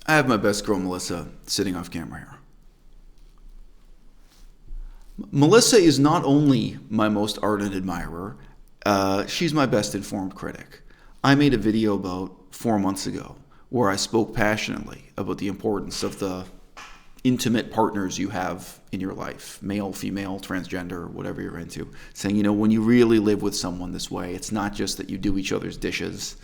I have my best girl, Melissa, sitting off camera here. Melissa is not only my most ardent admirer, she's my best informed critic. I made a video about 4 months ago where I spoke passionately about the importance of the intimate partners you have in your life, male, female, transgender, whatever you're into, saying, when you really live with someone this way, it's not just that you do each other's dishes,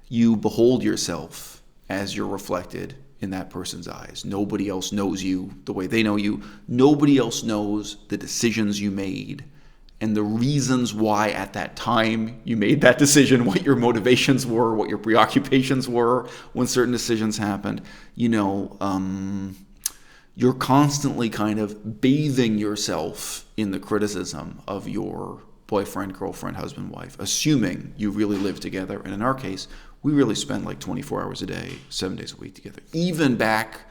you behold yourself as you're reflected in that person's eyes. Nobody else knows you the way they know you. Nobody else knows the decisions you made and the reasons why at that time you made that decision, what your motivations were, what your preoccupations were when certain decisions happened. You're constantly kind of bathing yourself in the criticism of your boyfriend, girlfriend, husband, wife, assuming you really live together. And in our case, we really spend like 24 hours a day, 7 days a week together. Even back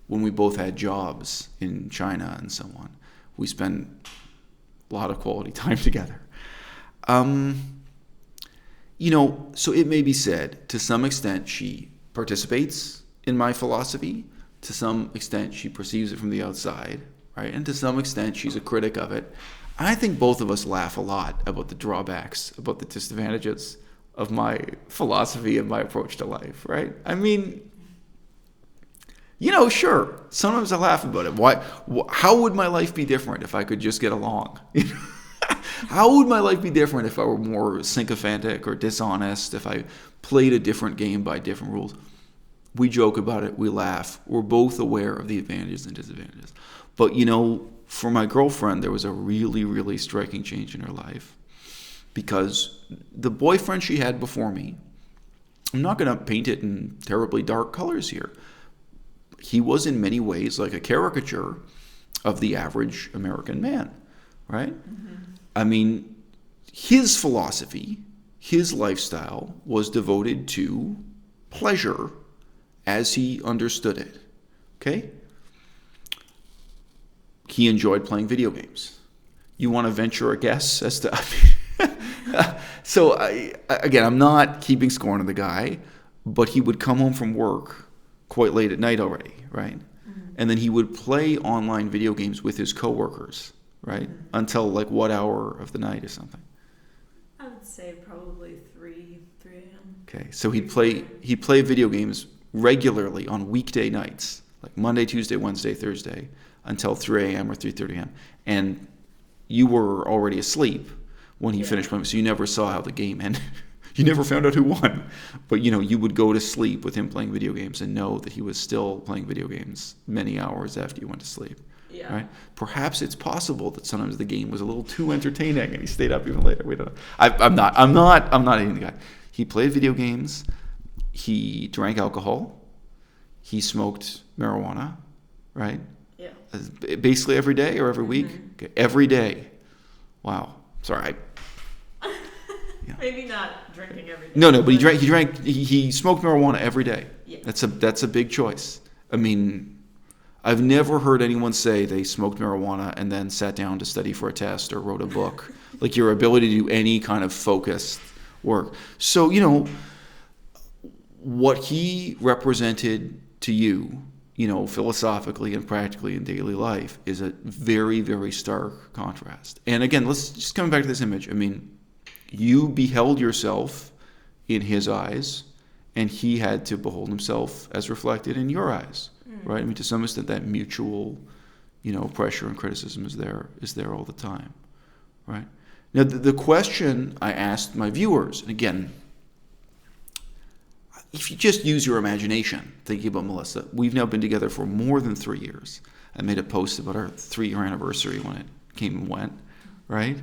when we both had jobs in China and so on, we spend a lot of quality time together. So it may be said, to some extent, she participates in my philosophy. To some extent, she perceives it from the outside, right? And to some extent, she's a critic of it. I think both of us laugh a lot about the drawbacks, about the disadvantages of my philosophy and my approach to life, right? I mean, sure, sometimes I laugh about it. Why? How would my life be different if I could just get along? How would my life be different if I were more sycophantic or dishonest, if I played a different game by different rules? We joke about it, we laugh. We're both aware of the advantages and disadvantages. But, for my girlfriend, there was a really, really striking change in her life. Because the boyfriend she had before me, I'm not going to paint it in terribly dark colors here. He was in many ways like a caricature of the average American man, right? Mm-hmm. I mean, his philosophy, his lifestyle was devoted to pleasure as he understood it, okay? He enjoyed playing video games. You want to venture a guess as to... So, again, I'm not keeping scorn of the guy, but he would come home from work quite late at night already, right? Mm-hmm. And then he would play online video games with his coworkers, right? Mm-hmm. Until like what hour of the night or something? I would say probably 3 a.m. Okay, so he'd play video games regularly on weekday nights, like Monday, Tuesday, Wednesday, Thursday, until 3 a.m. or 3:30 a.m. And you were already asleep when he finished playing, so you never saw how the game ended. You never found out who won. But, you would go to sleep with him playing video games and know that he was still playing video games many hours after you went to sleep. Yeah. Right? Perhaps it's possible that sometimes the game was a little too entertaining and he stayed up even later. We don't know. I'm not hating the guy. He played video games. He drank alcohol. He smoked marijuana, right? Yeah. Basically every day or every week? Mm-hmm. Okay. Every day. Wow. Sorry. Maybe not drinking every day. No, but he smoked marijuana every day. Yeah. That's a big choice. I mean, I've never heard anyone say they smoked marijuana and then sat down to study for a test or wrote a book. Like your ability to do any kind of focused work. So, what he represented to you, philosophically and practically in daily life is a very, very stark contrast. And again, let's just come back to this image. I mean, you beheld yourself in his eyes, and he had to behold himself as reflected in your eyes, right? I mean, to some extent, that mutual, pressure and criticism is there all the time, right? Now, the question I asked my viewers, and again, if you just use your imagination thinking about Melissa, we've now been together for more than 3 years. I made a post about our 3-year anniversary when it came and went, right?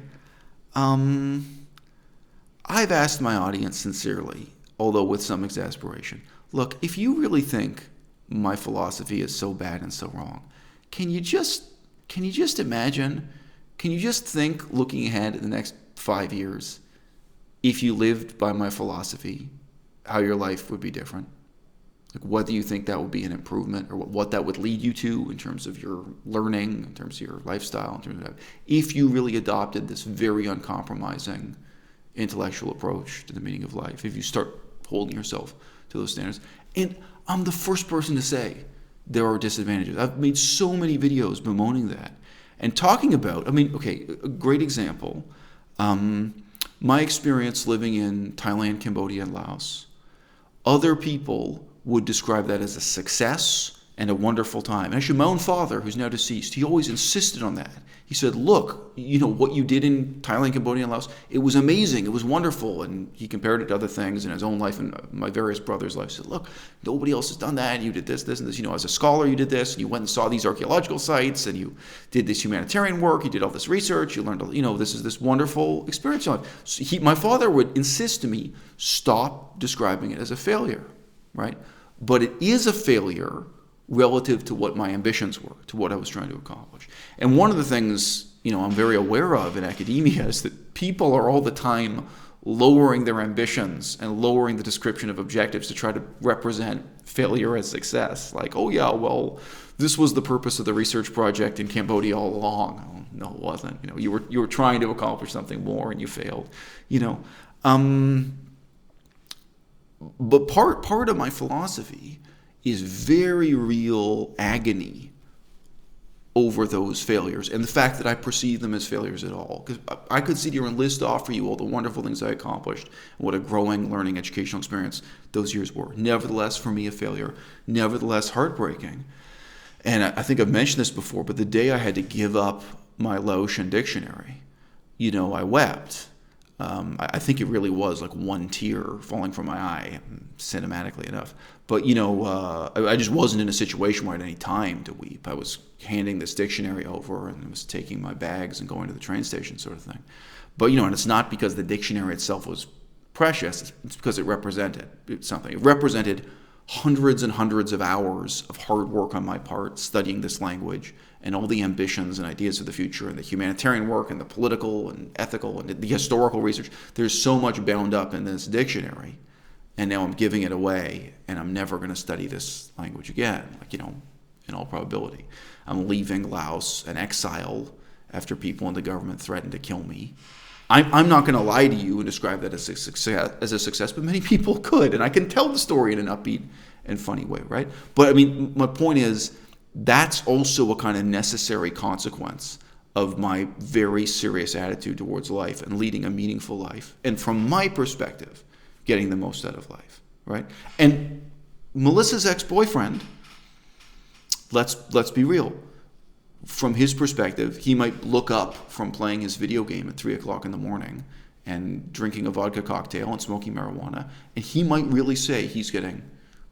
I've asked my audience sincerely, although with some exasperation, look, if you really think my philosophy is so bad and so wrong, can you just imagine, can you just think looking ahead at the next 5 years, if you lived by my philosophy, how your life would be different? Like whether you think that would be an improvement or what that would lead you to in terms of your learning, in terms of your lifestyle, in terms of that, if you really adopted this very uncompromising intellectual approach to the meaning of life, if you start holding yourself to those standards. And I'm the first person to say there are disadvantages. I've made so many videos bemoaning that and talking about, okay, a great example, my experience living in Thailand, Cambodia, and Laos. Other people would describe that as a success and a wonderful time. And actually, my own father, who's now deceased, he always insisted on that. He said, look, what you did in Thailand, Cambodia, and Laos, it was amazing, it was wonderful. And he compared it to other things in his own life and my various brothers' lives. He said, look, nobody else has done that. You did this, and this. As a scholar, you did this, and you went and saw these archaeological sites, and you did this humanitarian work, you did all this research, you learned, this is this wonderful experience. So my father would insist to me, stop describing it as a failure, right? But it is a failure relative to what my ambitions were, to what I was trying to accomplish. And one of the things, I'm very aware of in academia is that people are all the time lowering their ambitions and lowering the description of objectives to try to represent failure as success. Like, oh yeah, well, this was the purpose of the research project in Cambodia all along. Oh, no, it wasn't. You were trying to accomplish something more and you failed. But part of my philosophy is very real agony over those failures and the fact that I perceive them as failures at all. Because I could sit here and list off for you all the wonderful things I accomplished and what a growing, learning, educational experience those years were. Nevertheless, for me, a failure. Nevertheless, heartbreaking. And I think I've mentioned this before, but the day I had to give up my Laotian dictionary, I wept. I think it really was like one tear falling from my eye, cinematically enough. But, I just wasn't in a situation where I had any time to weep. I was handing this dictionary over and I was taking my bags and going to the train station sort of thing. But, and it's not because the dictionary itself was precious. It's because it represented something. It represented hundreds and hundreds of hours of hard work on my part studying this language and all the ambitions and ideas of the future and the humanitarian work and the political and ethical and the historical research. There's so much bound up in this dictionary, and now I'm giving it away and I'm never going to study this language again, in all probability. I'm leaving Laos an exile after people in the government threatened to kill me. I'm not going to lie to you and describe that as a success, but many people could, and I can tell the story in an upbeat and funny way, right? But my point is, that's also a kind of necessary consequence of my very serious attitude towards life and leading a meaningful life. And from my perspective, getting the most out of life, right? And Melissa's ex-boyfriend, let's be real. From his perspective, he might look up from playing his video game at 3 o'clock in the morning and drinking a vodka cocktail and smoking marijuana, and he might really say he's getting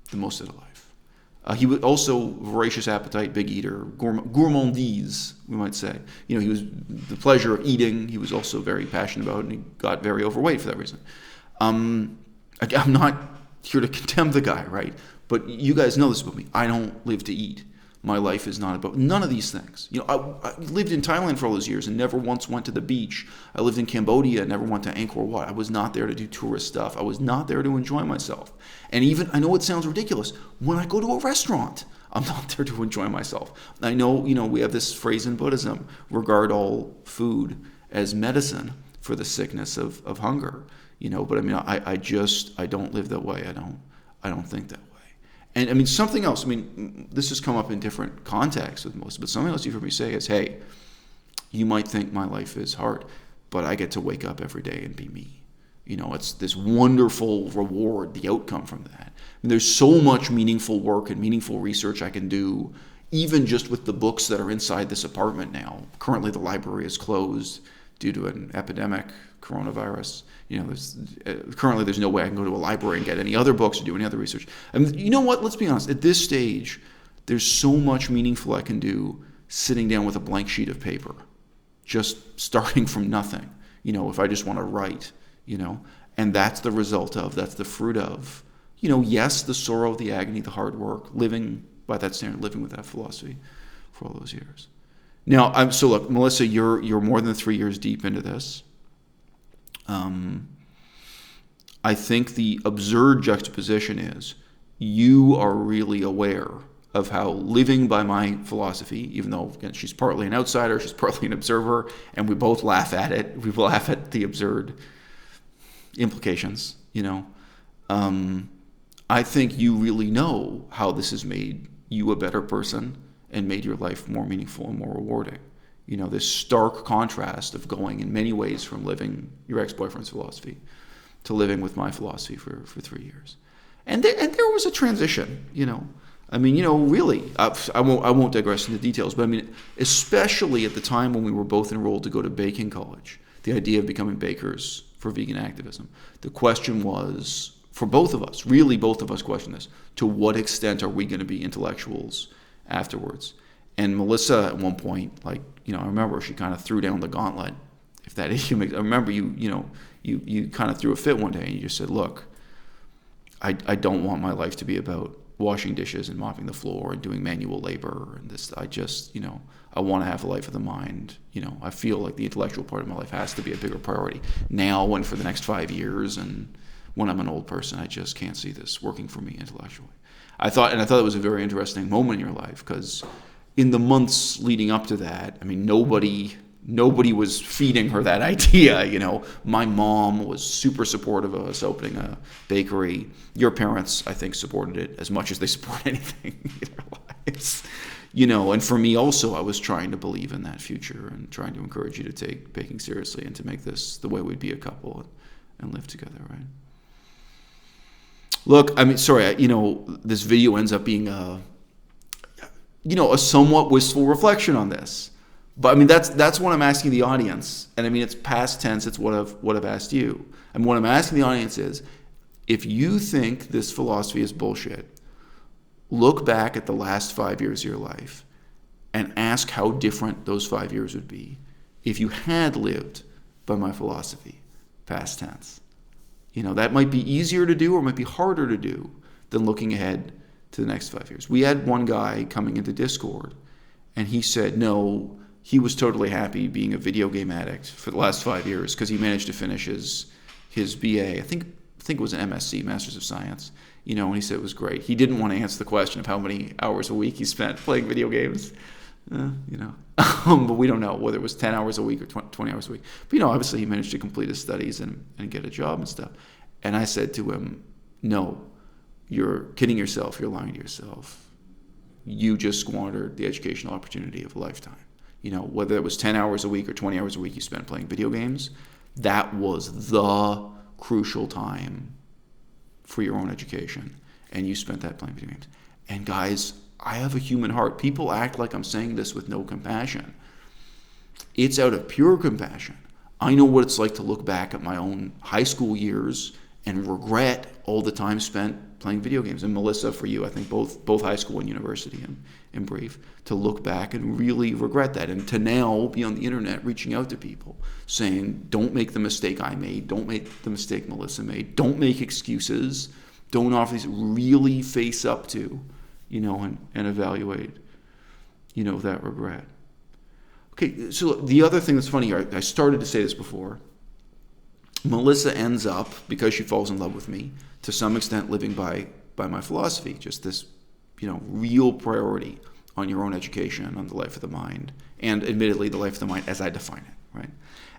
the most out of life. He was also voracious appetite, big eater, gourmandise, we might say. He was the pleasure of eating. He was also very passionate about it, and he got very overweight for that reason. I'm not here to condemn the guy, right? But you guys know this about me. I don't live to eat. My life is not about none of these things. I lived in Thailand for all those years and never once went to the beach. I lived in Cambodia and never went to Angkor Wat. I was not there to do tourist stuff. I was not there to enjoy myself. And even, I know it sounds ridiculous, when I go to a restaurant, I'm not there to enjoy myself. I know, we have this phrase in Buddhism, regard all food as medicine for the sickness of hunger. But I don't live that way. I don't think that way. And something else, this has come up in different contexts with most, but something else you've heard me say is, hey, you might think my life is hard, but I get to wake up every day and be me. It's this wonderful reward, the outcome from that. There's so much meaningful work and meaningful research I can do, even just with the books that are inside this apartment now. Currently, the library is closed due to an epidemic, coronavirus. Currently there's no way I can go to a library and get any other books or do any other research. You know what? Let's be honest. At this stage, there's so much meaningful I can do sitting down with a blank sheet of paper, just starting from nothing. If I just want to write, and that's the fruit of, yes, the sorrow, the agony, the hard work, living by that standard, living with that philosophy for all those years. Now, so look, Melissa, you're more than 3 years deep into this. I think the absurd juxtaposition is you are really aware of how living by my philosophy, even though, again, she's partly an outsider, she's partly an observer, and we both laugh at it. We laugh at the absurd implications, I think you really know how this has made you a better person and made your life more meaningful and more rewarding. This stark contrast of going in many ways from living your ex-boyfriend's philosophy to living with my philosophy for 3 years. And there was a transition, really, I won't digress into details, but especially at the time when we were both enrolled to go to baking college, the idea of becoming bakers for vegan activism. The question was, for both of us, really both of us questioned this, to what extent are we going to be intellectuals afterwards? And Melissa at one point, I remember she kind of threw down the gauntlet. If that issue makes, I remember you kind of threw a fit one day and you just said, look, I don't want my life to be about washing dishes and mopping the floor and doing manual labor and this. I want to have a life of the mind. I feel like the intellectual part of my life has to be a bigger priority now and for the next 5 years. And when I'm an old person, I just can't see this working for me intellectually. I thought it was a very interesting moment in your life because in the months leading up to that, nobody was feeding her that idea. My mom was super supportive of us opening a bakery. Your parents, I think, supported it as much as they support anything in their lives. And for me also, I was trying to believe in that future and trying to encourage you to take baking seriously and to make this the way we'd be a couple and live together, right? Look, this video ends up being a somewhat wistful reflection on this. But that's what I'm asking the audience. And it's past tense, it's what I've asked you. And what I'm asking the audience is, if you think this philosophy is bullshit, look back at the last 5 years of your life and ask how different those 5 years would be if you had lived by my philosophy, past tense. That might be easier to do or might be harder to do than looking ahead to the next 5 years. We had one guy coming into Discord, and he said no, he was totally happy being a video game addict for the last 5 years because he managed to finish his BA. I think it was an MSc, Masters of Science. And he said it was great. He didn't want to answer the question of how many hours a week he spent playing video games. But we don't know whether it was 10 hours a week or 20 hours a week. But, obviously he managed to complete his studies and get a job and stuff. And I said to him, no, you're kidding yourself. You're lying to yourself. You just squandered the educational opportunity of a lifetime. Whether it was 10 hours a week or 20 hours a week you spent playing video games, that was the crucial time for your own education. And you spent that playing video games. And guys, I have a human heart. People act like I'm saying this with no compassion. It's out of pure compassion. I know what it's like to look back at my own high school years and regret all the time spent playing video games. And Melissa, for you, I think both high school and university in brief, to look back and really regret that. And to now be on the internet reaching out to people saying, don't make the mistake I made. Don't make the mistake Melissa made. Don't make excuses. Don't offer these. Really face up to, and evaluate, that regret. Okay, so the other thing that's funny, I started to say this before. Melissa ends up, because she falls in love with me, to some extent living by my philosophy, just this, real priority on your own education, on the life of the mind, and admittedly the life of the mind as I define it, right?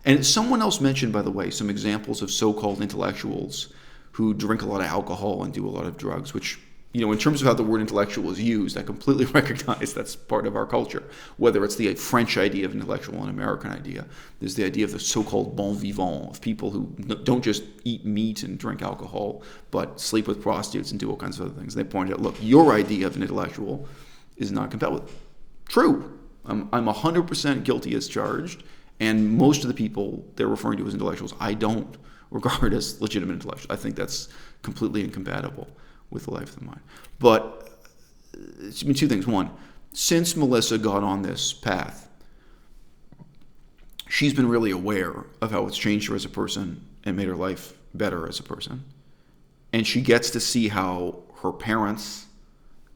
And someone else mentioned, by the way, some examples of so-called intellectuals who drink a lot of alcohol and do a lot of drugs, which, in terms of how the word intellectual is used, I completely recognize that's part of our culture. Whether it's the French idea of intellectual and American idea, there's the idea of the so-called bon vivant, of people who don't just eat meat and drink alcohol, but sleep with prostitutes and do all kinds of other things. And they pointed out, look, your idea of an intellectual is not compatible. True. I'm 100% guilty as charged, and most of the people they're referring to as intellectuals, I don't regard as legitimate intellectuals. I think that's completely incompatible with the life of the mind. But two things. One, since Melissa got on this path, she's been really aware of how it's changed her as a person and made her life better as a person. And she gets to see how her parents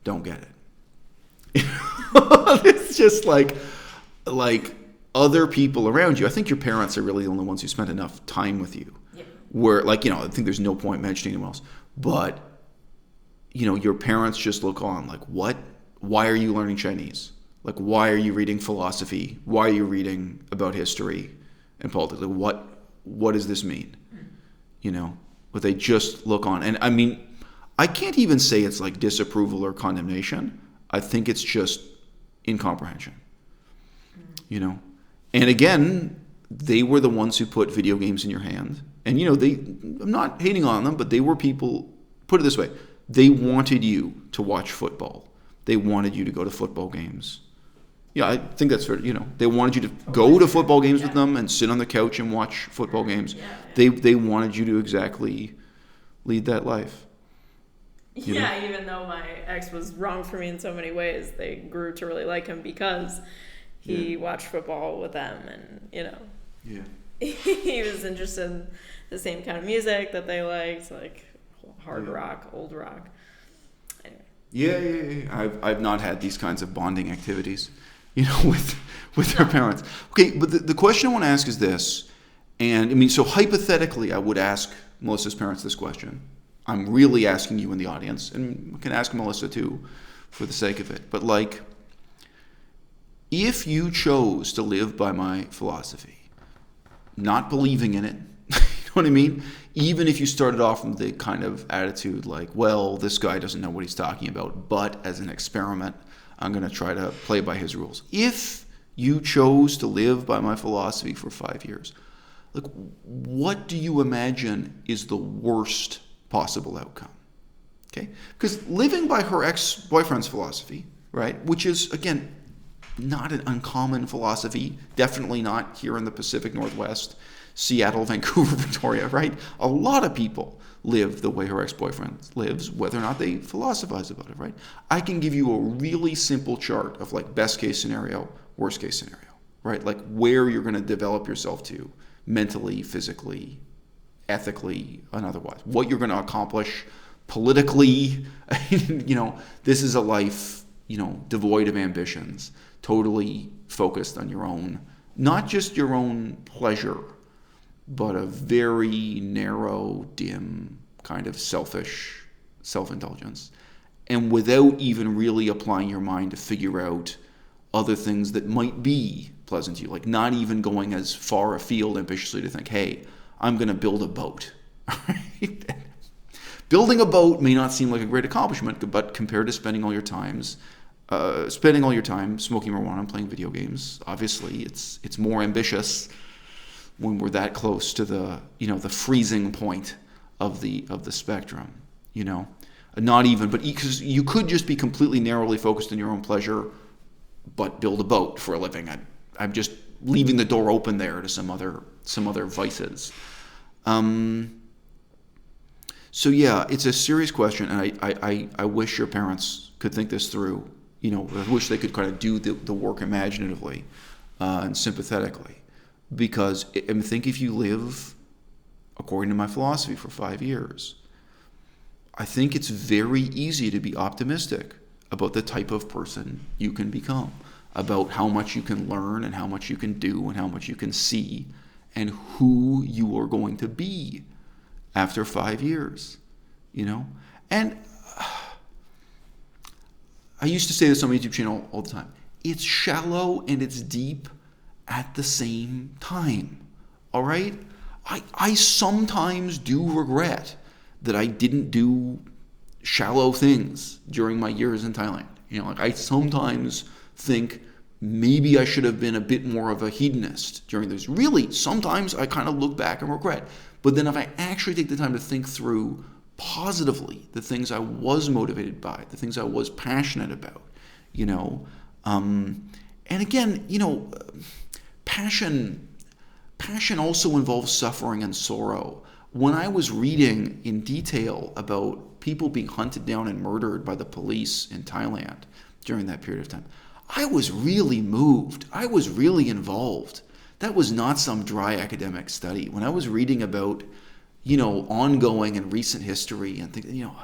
don't get it. It's just like other people around you. I think your parents are really the only ones who spend enough time with you. Yeah. Where, I think there's no point mentioning anyone else. But your parents just look on like, what? Why are you learning Chinese? Like, why are you reading philosophy? Why are you reading about history and politics? Like, what does this mean? but they just look on. And I mean, I can't even say it's like disapproval or condemnation. I think it's just incomprehension, you know. And again, they were the ones who put video games in your hand. And, you know, I'm not hating on them, but they were people, put it this way, they wanted you to watch football. They wanted you to go to football games. Yeah, I think that's fair. You know, they wanted you to go to football games with them and sit on the couch and watch football games. They wanted you to exactly lead that life. Yeah, even though my ex was wrong for me in so many ways, they grew to really like him because he watched football with them, and, you know. Yeah. He was interested in the same kind of music that they liked, like hard rock, old rock. Anyway. Yeah. I've not had these kinds of bonding activities, you know, with their parents. Okay, but the question I want to ask is this, and I mean, so hypothetically, I would ask Melissa's parents this question. I'm really asking you in the audience, and I can ask Melissa too, for the sake of it. But like, if you chose to live by my philosophy, not believing in it, you know what I mean? Even if you started off from the kind of attitude like, well, this guy doesn't know what he's talking about, but as an experiment, I'm going to try to play by his rules. If you chose to live by my philosophy for 5 years, like, what do you imagine is the worst possible outcome? Okay? Because living by her ex-boyfriend's philosophy, right, which is, again, not an uncommon philosophy, definitely not here in the Pacific Northwest, Seattle, Vancouver, Victoria, right? A lot of people live the way her ex-boyfriend lives, whether or not they philosophize about it, right? I can give you a really simple chart of like best case scenario, worst case scenario, right? Like where you're going to develop yourself to mentally, physically, ethically, and otherwise. What you're going to accomplish politically, you know, this is a life, you know, devoid of ambitions, totally focused on your own, not just your own pleasure, but a very narrow, dim, kind of selfish self-indulgence. And without even really applying your mind to figure out other things that might be pleasant to you, like not even going as far afield ambitiously to think, hey, I'm going to build a boat. Right? Building a boat may not seem like a great accomplishment, but compared to spending all your time smoking marijuana and playing video games, obviously it's more ambitious when we're that close to the, you know, the freezing point of the spectrum, you know. Not even, but because you could just be completely narrowly focused on your own pleasure, but build a boat for a living. I'm just leaving the door open there to some other vices. So yeah, it's a serious question, and I wish your parents could think this through. You know, I wish they could kind of do the work imaginatively and sympathetically. Because I think if you live according to my philosophy for 5 years, I think it's very easy to be optimistic about the type of person you can become, about how much you can learn and how much you can do and how much you can see and who you are going to be after 5 years, you know? And I used to say this on my YouTube channel all the time. It's shallow and it's deep at the same time, all right? I sometimes do regret that I didn't do shallow things during my years in Thailand. You know, like I sometimes think maybe I should have been a bit more of a hedonist during those. Really, sometimes I kind of look back and regret. But then if I actually take the time to think through positively the things I was motivated by, the things I was passionate about, you know, and again, you know, passion also involves suffering and sorrow. When I was reading in detail about people being hunted down and murdered by the police in Thailand during that period of time, I was really moved. I was really involved. That was not some dry academic study. When I was reading about, you know, ongoing and recent history and things, you know,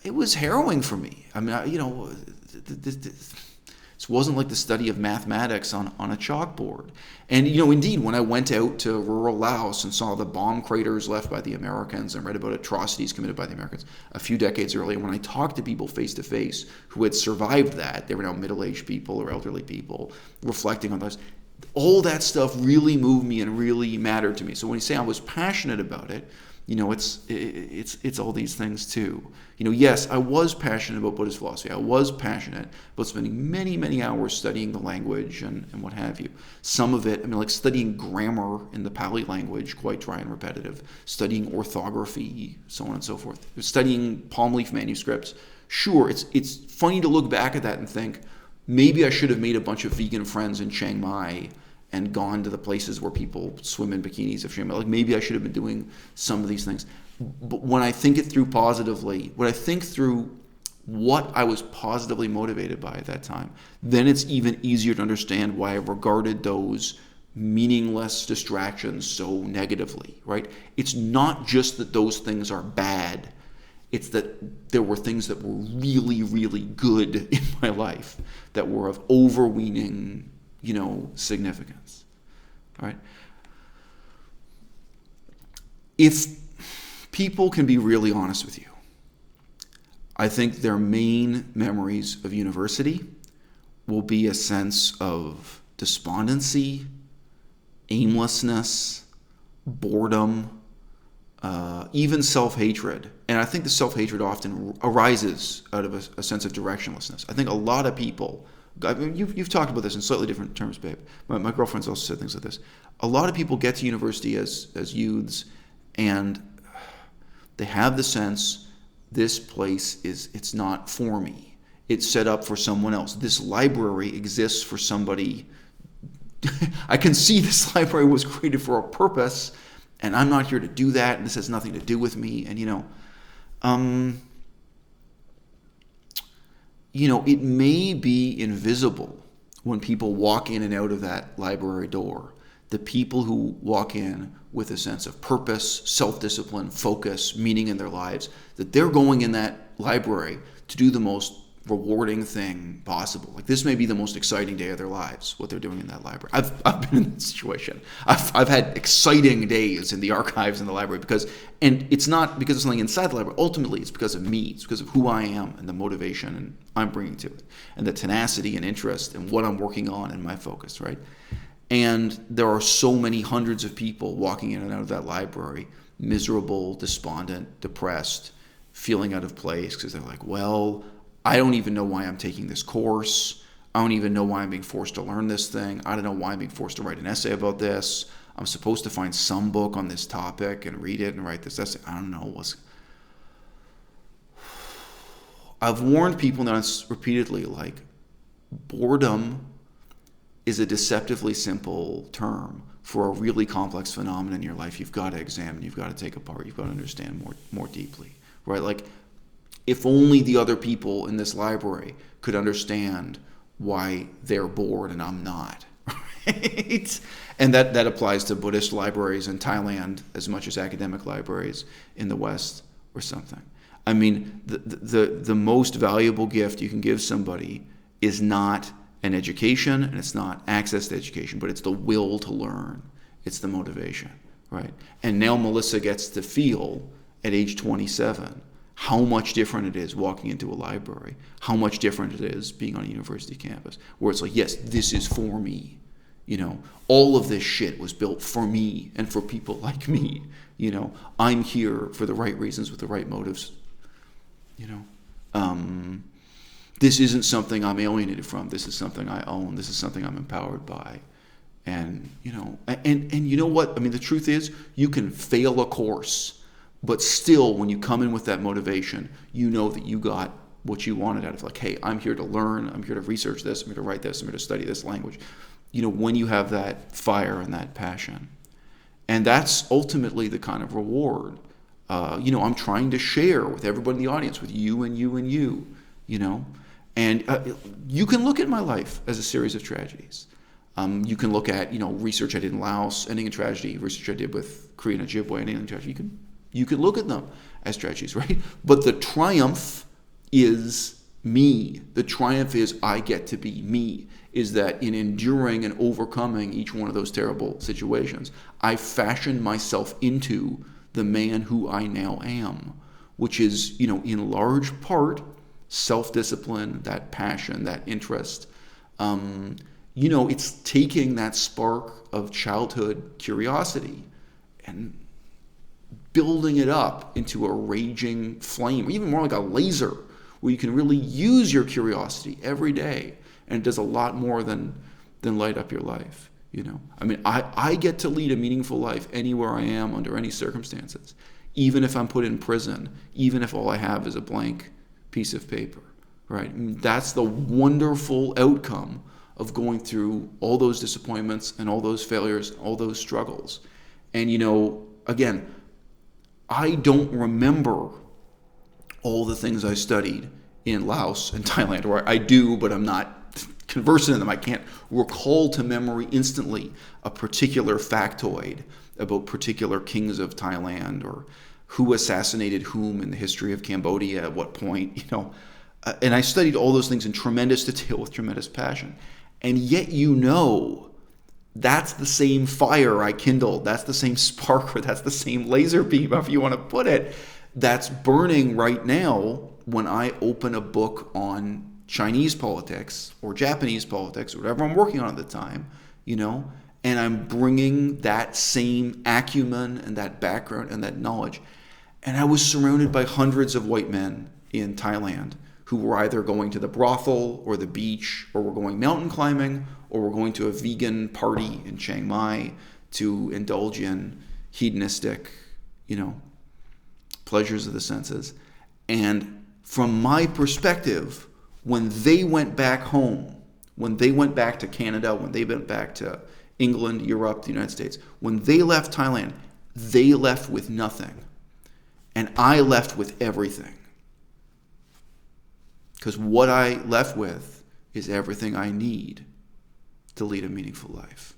it was harrowing for me. I mean, you know, this wasn't like the study of mathematics on a chalkboard. And, you know, indeed, when I went out to rural Laos and saw the bomb craters left by the Americans and read about atrocities committed by the Americans a few decades earlier, when I talked to people face to face who had survived that, they were now middle-aged people or elderly people reflecting on those, all that stuff really moved me and really mattered to me. So when you say I was passionate about it, It's all these things too. Yes, I was passionate about Buddhist philosophy. I was passionate about spending many, many hours studying the language and what have you. Some of it, like studying grammar in the Pali language, quite dry and repetitive, studying orthography, so on and so forth, studying palm leaf manuscripts. Sure, it's funny to look back at that and think, maybe I should have made a bunch of vegan friends in Chiang Mai and gone to the places where people swim in bikinis of Chiang Mai. Like maybe I should have been doing some of these things. But when I think it through positively, when I think through what I was positively motivated by at that time, then it's even easier to understand why I regarded those meaningless distractions so negatively, right? It's not just that those things are bad. It's that there were things that were really, really good in my life that were of overweening, significance, right? If people can be really honest with you, I think their main memories of university will be a sense of despondency, aimlessness, boredom, even self-hatred. And I think the self-hatred often arises out of a sense of directionlessness. I think a lot of people, you've talked about this in slightly different terms, babe. My girlfriend's also said things like this. A lot of people get to university as youths, and they have the sense, this place it's not for me. It's set up for someone else. This library exists for somebody. I can see this library was created for a purpose, and I'm not here to do that, and this has nothing to do with me. And it may be invisible when people walk in and out of that library door. The people who walk in with a sense of purpose, self-discipline, focus, meaning in their lives, that they're going in that library to do the most rewarding thing possible. Like this may be the most exciting day of their lives, what they're doing in that library. I've been in that situation. I've had exciting days in the archives in the library and it's not because of something inside the library. Ultimately, it's because of me. It's because of who I am and the motivation I'm bringing to it, and the tenacity and interest in what I'm working on and my focus, right? And there are so many hundreds of people walking in and out of that library, miserable, despondent, depressed, feeling out of place because they're like, well, I don't even know why I'm taking this course. I don't even know why I'm being forced to learn this thing. I don't know why I'm being forced to write an essay about this. I'm supposed to find some book on this topic and read it and write this essay. I don't know. I've warned people now repeatedly, like, boredom is a deceptively simple term for a really complex phenomenon in your life. You've got to examine, you've got to take apart, you've got to understand more deeply, right? Like, if only the other people in this library could understand why they're bored and I'm not, right? And that applies to Buddhist libraries in Thailand as much as academic libraries in the West or something. I mean, the most valuable gift you can give somebody is not an education, and it's not access to education, but it's the will to learn. It's the motivation, right? And now Melissa gets to feel at age 27 how much different it is walking into a library, how much different it is being on a university campus, where it's like, yes, this is for me. All of this shit was built for me and for people like me. I'm here for the right reasons with the right motives. This isn't something I'm alienated from. This is something I own. This is something I'm empowered by. And you know what? I mean, the truth is, you can fail a course, but still, when you come in with that motivation, you know that you got what you wanted out of it. Like, hey, I'm here to learn. I'm here to research this. I'm here to write this. I'm here to study this language. When you have that fire and that passion. And that's ultimately the kind of reward. I'm trying to share with everybody in the audience, with you and you and you, And you can look at my life as a series of tragedies. You can look at, research I did in Laos, ending in tragedy, research I did with Korean Ojibwe, ending in tragedy. You can look at them as tragedies, right? But the triumph is me. The triumph is I get to be me, is that in enduring and overcoming each one of those terrible situations, I fashioned myself into the man who I now am, which is, in large part, self-discipline, that passion, that interest. It's taking that spark of childhood curiosity and building it up into a raging flame, or even more like a laser, where you can really use your curiosity every day, and it does a lot more than light up your life. I mean, I get to lead a meaningful life anywhere I am, under any circumstances, even if I'm put in prison, even if all I have is a blank piece of paper, right? I mean, that's the wonderful outcome of going through all those disappointments and all those failures, all those struggles. And, again, I don't remember all the things I studied in Laos and Thailand, or I do, but I'm not conversant in them. I can't recall to memory instantly a particular factoid about particular kings of Thailand, or who assassinated whom in the history of Cambodia at what point, and I studied all those things in tremendous detail with tremendous passion. And yet, that's the same fire I kindled. That's the same spark, or that's the same laser beam, if you want to put it, that's burning right now when I open a book on Chinese politics or Japanese politics, or whatever I'm working on at the time, and I'm bringing that same acumen and that background and that knowledge. And I was surrounded by hundreds of white men in Thailand who were either going to the brothel or the beach, or were going mountain climbing, or were going to a vegan party in Chiang Mai to indulge in hedonistic, pleasures of the senses. And from my perspective, when they went back home, when they went back to Canada, when they went back to England, Europe, the United States, when they left Thailand, they left with nothing. And I left with everything. Because what I left with is everything I need to lead a meaningful life.